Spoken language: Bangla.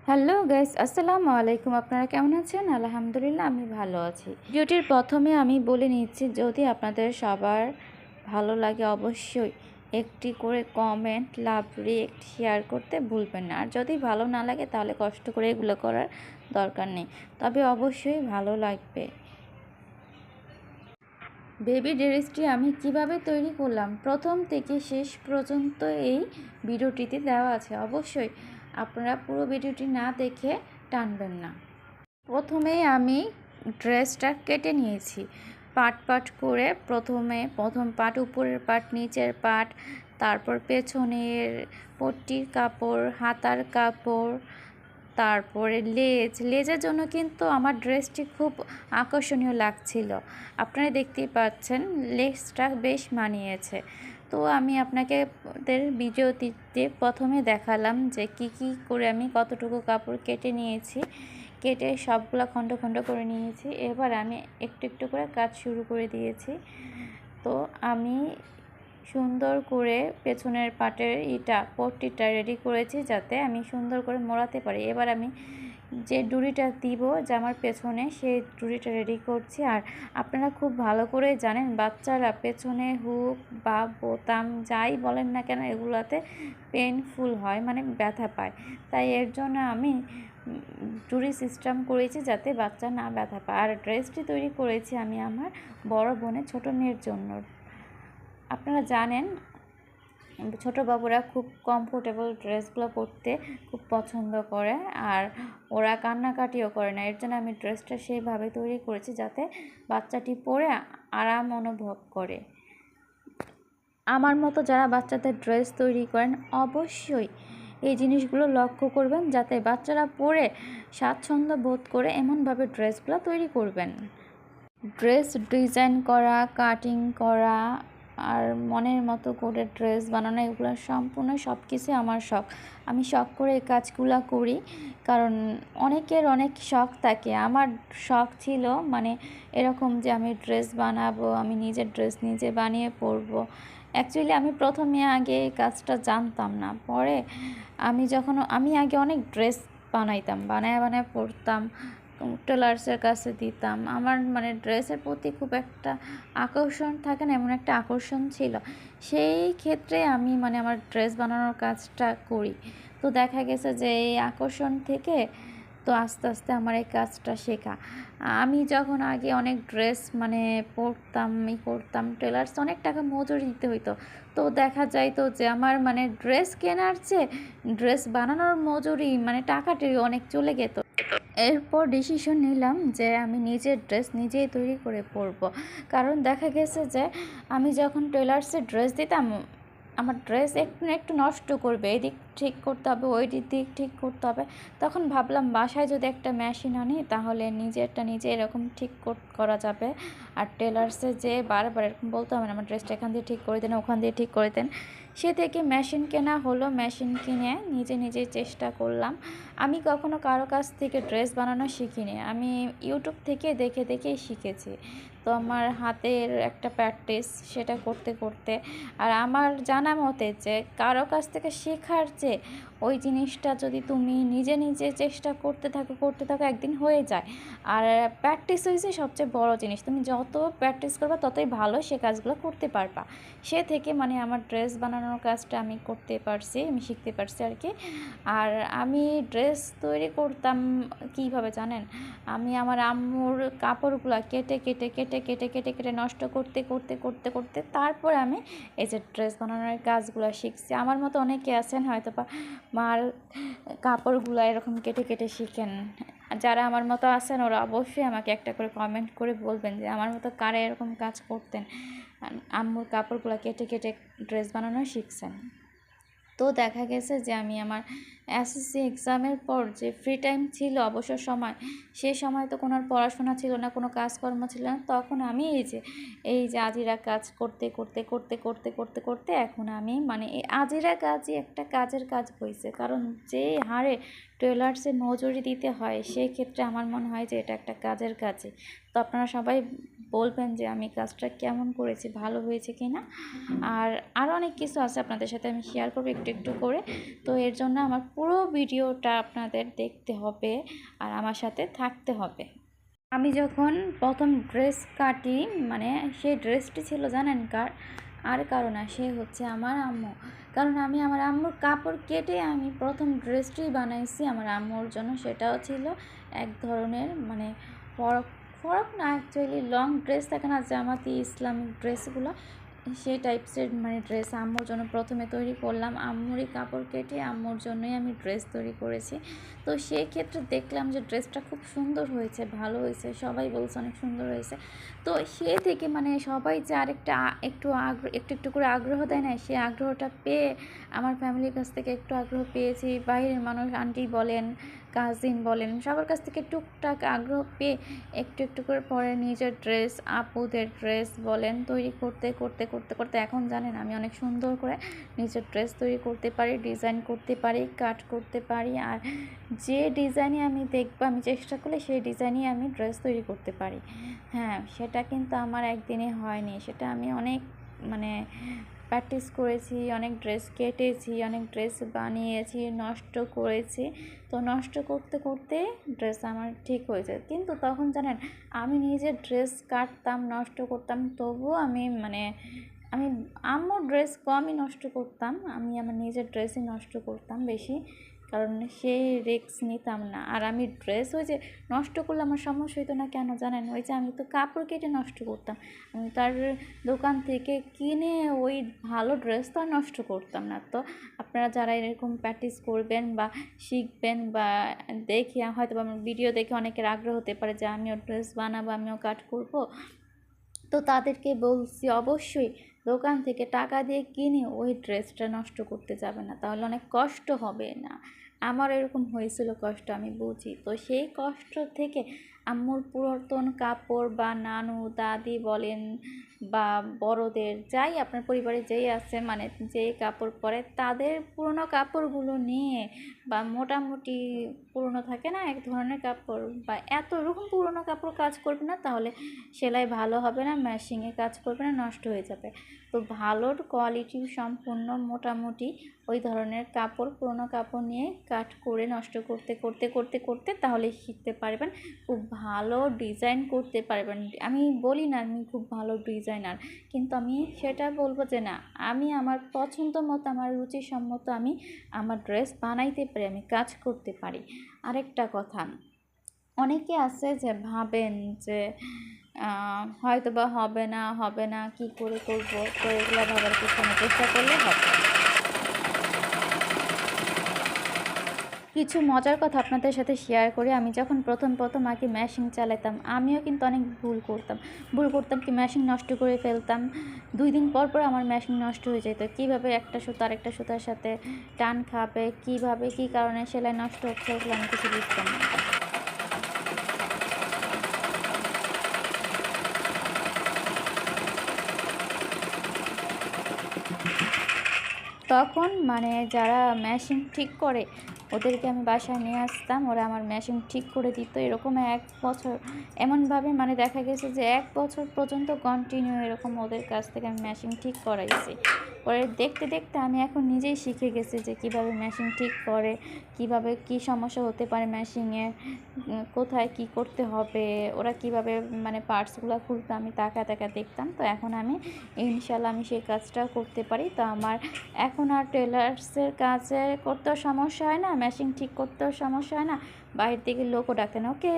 হ্যালো গাইস, আসসালামু আলাইকুম। আপনারা কেমন আছেন? আলহামদুলিল্লাহ আমি ভালো আছি। ভিডিওটির প্রথমে আমি বলে নিচ্ছি, যদি আপনাদের সবার ভালো লাগে অবশ্যই একটি করে কমেন্ট, লাভ, রিয়েক্ট, শেয়ার করতে ভুলবেন না। আর যদি ভালো না লাগে তাহলে কষ্ট করে এগুলো করার দরকার নেই, তবে অবশ্যই ভালো লাগবে। বেবি ড্রেসটি আমি কিভাবে তৈরি করলাম প্রথম থেকে শেষ পর্যন্ত এই ভিডিওটিতে দেওয়া আছে। অবশ্যই আপনারা পুরো ভিডিওটি না দেখে টানবেন না। প্রথমেই আমি ড্রেসটা কেটে নিয়েছি পাট করে। প্রথম পাট, উপরের পাট, নিচের পাট, তারপর পেছনের পট্টির কাপড়, হাতার কাপড়, তারপরে লেজের জন্য কিন্তু আমার ড্রেসটি খুব আকর্ষণীয় লাগছিল। আপনারা দেখতেই পাচ্ছেন লেসটা বেশ মানিয়েছে। তো আমি আপনাকে ভিডিওটিতে প্রথমে দেখালাম যে কি করে আমি কতটুকু কাপড় কেটে নিয়েছি। কেটে সবগুলো খণ্ড খণ্ড করে নিয়েছি। এবার আমি একটু একটু করে কাজ শুরু করে দিয়েছি। তো আমি সুন্দর করে পেছনের পাটের পট্টিটা রেডি করেছি, যাতে আমি সুন্দর করে মোড়াতে পারি। এবার আমি যে ডুরিটা দিব জামার পেছনে, সেই ডুরিটা রেডি করছি। আর আপনারা খুব ভালো করে জানেন, বাচ্চারা পেছনে হুক বা বোতাম যাই বলেন না কেন, এগুলোতে পেইনফুল হয়, মানে ব্যথা পায়। তাই এর জন্য আমি ডুরি সিস্টেম করেছি যাতে বাচ্চা না ব্যথা পায়। আর ড্রেসটি তৈরি করেছি আমি আমার বড় বোনের ছোট মেয়ের জন্য। আপনারা জানেন ছোটো বাবুরা খুব কমফোর্টেবল ড্রেসগুলো পরতে খুব পছন্দ করে, আর ওরা কান্নাকাটিও করে না। এর জন্য আমি ড্রেসটা সেইভাবে তৈরি করেছি যাতে বাচ্চাটি পরে আরাম অনুভব করে। আমার মতো যারা বাচ্চাদের ড্রেস তৈরি করেন অবশ্যই এই জিনিসগুলো লক্ষ্য করবেন, যাতে বাচ্চারা পরে স্বাচ্ছন্দ্য বোধ করে এমনভাবে ড্রেসগুলো তৈরি করবেন। ড্রেস ডিজাইন করা, কাটিং করা আর মনের মতো করে ড্রেস বানানো, এগুলো সম্পূর্ণ সব কিছুই আমার শখ। আমি শখ করে এই কাজগুলো করি, কারণ অনেকের অনেক শখ থাকে। আমার শখ ছিল মানে এরকম যে আমি ড্রেস বানাবো, আমি নিজের ড্রেস নিজে বানিয়ে পরবো। অ্যাকচুয়ালি আমি প্রথমে আগে এই কাজটা জানতাম না। পরে আমি আগে অনেক ড্রেস বানায় পরতাম, টেলার্সের কাছে দিতাম। আমার মানে ড্রেসের প্রতি খুব একটা আকর্ষণ থাকে না, এমন একটা আকর্ষণ ছিল। সেই ক্ষেত্রে আমি মানে আমার ড্রেস বানানোর কাজটা করি। তো দেখা গেছে যে এই আকর্ষণ থেকে তো আস্তে আস্তে আমার এই কাজটা শেখা। আমি যখন আগে অনেক ড্রেস মানে করতাম, টেলার্স অনেক টাকা মজুরি দিতে হইতো। তো দেখা যাইতো যে আমার মানে ড্রেস কেনার চেয়ে ড্রেস বানানোর মজুরি মানে টাকাটাই অনেক চলে যেত। এরপর ডিসিশন নিলাম যে আমি নিজের ড্রেস নিজেই তৈরি করে পরবো। কারণ দেখা গেছে যে আমি যখন টেলার্সে ড্রেস দিতাম, আমার ড্রেস একটু না একটু নষ্ট করবে, এদিক ঠিক করতে হবে, ওই দিক ঠিক করতে হবে। তখন ভাবলাম বাসায় যদি একটা মেশিন আনি তাহলে নিজেরটা নিজে এরকম ঠিক করা যাবে। আর টেলার্সে যে বারবার এরকম বলতে হবে না আমার ড্রেসটা এখান দিয়ে ঠিক করে দেন, ওখান দিয়ে ঠিক করে দেন। সে থেকে মেশিন কেনা হলো। মেশিন কিনে নিজেই চেষ্টা করলাম। আমি কখনো কারো কাছ থেকে ড্রেস বানানো শিখিনি, আমি ইউটিউব থেকে দেখেই শিখেছি। তো আমার হাতের একটা প্র্যাকটিস, সেটা করতে করতে আর আমার জানা মতে যে কারো কাছ থেকে শেখার চেয়ে ওই জিনিসটা যদি তুমি নিজে চেষ্টা করতে থাকো একদিন হয়ে যায়। আর প্র্যাকটিস হয়েছে সবচেয়ে বড় জিনিস। তুমি যত প্র্যাকটিস করবা ততই ভালো সে কাজগুলো করতে পারবা। সে থেকে মানে আমার ড্রেস বানানোর কাজটা আমি করতে পারছি, আমি শিখতে পারছি আর কি। আর আমি ড্রেস তৈরি করতাম কীভাবে জানেন? আমি আমার আম্মুর কাপড়গুলো কেটে নষ্ট করতে তারপরে আমি এই যে ড্রেস বানানোর কাজগুলো শিখছি। আমার মতো অনেকে আছেন হয়তো বা মার কাপড়গুলো এরকম কেটে শিখেন। যারা আমার মতো আছেন ওরা অবশ্যই আমাকে একটা করে কমেন্ট করে বলবেন যে আমার মতো কারা এরকম কাজ করতেন, আম্মুর কাপড়গুলো কেটে ড্রেস বানানো শিখছেন। তো দেখা গেছে যে আমি আমার এসএসসি এক্সামের পর যে ফ্রি টাইম ছিল, অবসর সময়, সে সময় তো কোনো পড়াশোনা ছিল না, কোনো কাজকর্ম ছিল না। তখন আমি এই যে আজিরা কাজ করতে এখন আমি মানে এই আজিরা কাজই একটা কাজের কাজ হয়েছে। কারণ যে হারে টেলার্সে মজুরি দিতে হয়, সেই ক্ষেত্রে আমার মনে হয় যে এটা একটা কাজের কাজই। তো আপনারা সবাই বলবেন যে আমি কাজটা কেমন করেছি, ভালো হয়েছে কি না। আর আরও অনেক কিছু আছে আপনাদের সাথে আমি শেয়ার করবো একটু একটু করে। তো এর জন্য আমার পুরো ভিডিওটা আপনাদের দেখতে হবে আর আমার সাথে থাকতে হবে। আমি যখন প্রথম ড্রেস কাটি, মানে সেই ড্রেসটি ছিল জানেন কার? আর কারো না, সে হচ্ছে আমার আম্মু। কারণ আমি আমার আম্মুর কাপড় কেটে আমি প্রথম ড্রেসটি বানাইছি আমার আম্মুর জন্য। সেটাও ছিল এক ধরনের মানে ফরক ফরক না, অ্যাকচুয়ালি লং ড্রেস থাকে না, জামাতি ইসলামিক ড্রেসগুলো, সেই টাইপসের মানে ড্রেস আম্মুর জন্য প্রথমে তৈরি করলাম। আম্মুরই কাপড় কেটে আম্মুর জন্যই আমি ড্রেস তৈরি করেছি। তো সেই ক্ষেত্রে দেখলাম যে ড্রেসটা খুব সুন্দর হয়েছে, ভালো হয়েছে, সবাই বলছে অনেক সুন্দর হয়েছে। তো সে থেকে মানে সবাই যে আরেকটা একটু একটু একটু করে আগ্রহ দেয় না, সেই আগ্রহটা পেয়ে আমার ফ্যামিলির কাছ থেকে একটু আগ্রহ পেয়েছি, বাইরের মানুষ আন্টি বলেন, কাজিন বলেন, সবার কাছ থেকে টুকটাক আগ্রহ পেয়ে একটু একটু করে পরে নিজের ড্রেস, আপুদের ড্রেস বলেন তৈরি করতে করতে করতে করতে এখন জানেন আমি অনেক সুন্দর করে নিজের ড্রেস তৈরি করতে পারি, ডিজাইন করতে পারি, কাট করতে পারি। আর যে ডিজাইনে আমি দেখবো, আমি চেষ্টা করলে সেই ডিজাইনই আমি ড্রেস তৈরি করতে পারি। হ্যাঁ, সেটা কিন্তু আমার একদিনে হয়নি, সেটা আমি অনেক মানে প্র্যাকটিস করেছি, অনেক ড্রেস কেটেছি, অনেক ড্রেস বানিয়েছি, নষ্ট করেছি। তো নষ্ট করতে করতে ড্রেস আমার ঠিক হয়েছে। কিন্তু তখন জানেন আমি নিজের ড্রেস কাটতাম, নষ্ট করতাম, তবুও আমি মানে আমি আম্মুর ড্রেস কমই নষ্ট করতাম, আমি আমার নিজের ড্রেসই নষ্ট করতাম বেশি, কারণ সেই রিস্ক নিতাম না। আর আমি ড্রেস ওই যে নষ্ট করলে আমার সমস্যা হতো না কেন জানেন? ওই যে আমি তো কাপড় কেটে নষ্ট করতাম, আমি তার দোকান থেকে কিনে ওই ভালো ড্রেস তো আর নষ্ট করতাম না। তো আপনারা যারা এরকম প্র্যাকটিস করবেন বা শিখবেন বা দেখে হয়তো আমার ভিডিও দেখে অনেকের আগ্রহ হতে পারে যে আমিও ড্রেস বানাবো, আমিও কাট করব, তো তাদেরকে বলছি অবশ্যই দোকান থেকে টাকা দিয়ে কিনে ওই ড্রেসটা নষ্ট করতে যাবে না, তাহলে অনেক কষ্ট হবে না। আমার এরকম হয়েছিল কষ্ট, আমি বুঝি। তো সেই কষ্ট থেকে আম্মুর পুরাতন কাপড় বা নানু দাদি বলেন বা বড়দের যাই আপনার পরিবারে যেই আছে মানে যেই কাপড় পরে তাদের পুরনো কাপড়গুলো নিয়ে বা মোটামুটি পুরনো থাকে না এক ধরনের কাপড়, বা এত রকম পুরনো কাপড় কাজ করবে না, তাহলে সেলাই ভালো হবে না, মেশিনে কাজ করবে না, নষ্ট হয়ে যাবে। তো ভালো কোয়ালিটি সম্পূর্ণ মোটামুটি ওই ধরনের কাপড়, পুরনো কাপড় নিয়ে কাট করে নষ্ট করতে করতে করতে করতে তাহলে শিখতে পারবেন, খুব ভালো ডিজাইন করতে পারবেন। আমি বলি না আমি খুব ভালো ডিজাইনার, কিন্তু আমি সেটা বলবো যে না, আমি আমার পছন্দ মতো, আমার রুচিসম্মত আমি আমার ড্রেস বানাইতে পারি, আমি কাজ করতে পারি। আরেকটা কথা, অনেকে আছে যে ভাবেন যে হয়তো বা হবে না হবে না, কী করে করবো, তো এগুলো ভাবার কিছু না, চেষ্টা করলে হবে। কিছু মজার কথা আপনাদের সাথে শেয়ার করি। আমি যখন প্রথম আগে মেশিন চালাতাম, আমিও কিন্তু অনেক ভুল করতাম কি মেশিন নষ্ট করে ফেলতাম। 2 দিন পর পর আমার মেশিন নষ্ট হয়ে যেত। কীভাবে একটা সুতা আরেকটা সুতার সাথে টান খাবে, কীভাবে কী কারণে সেলাই নষ্ট হচ্ছে, এগুলো আমি কিছু বুঝতাম না। তখন মানে যারা মেশিন ঠিক করে ওদেরকে আমি বাসায় নিয়ে আসতাম, ওরা আমার মেশিন ঠিক করে দিত। এরকম 1 বছর এমনভাবে মানে দেখা গেছে যে 1 বছর পর্যন্ত কন্টিনিউ এরকম ওদের কাছ থেকে আমি মেশিন ঠিক করাইছি। পরে দেখতে দেখতে আমি এখন নিজেই শিখে গেছি যে কীভাবে মেশিন ঠিক করে, কীভাবে কী সমস্যা হতে পারে মেশিনে, কোথায় কী করতে হবে, ওরা কীভাবে মানে পার্টসগুলো খুলতো আমি তাকা দেখতাম। তো এখন আমি ইনশাল্লাহ আমি সেই কাজটাও করতে পারি। তো আমার এখন আর টেলার্সের কাজে করতেও সমস্যা হয় না, মেশিন ঠিক করতেও সমস্যা হয় না, বাইরে থেকে লোকও ডাকতে না। ওকে।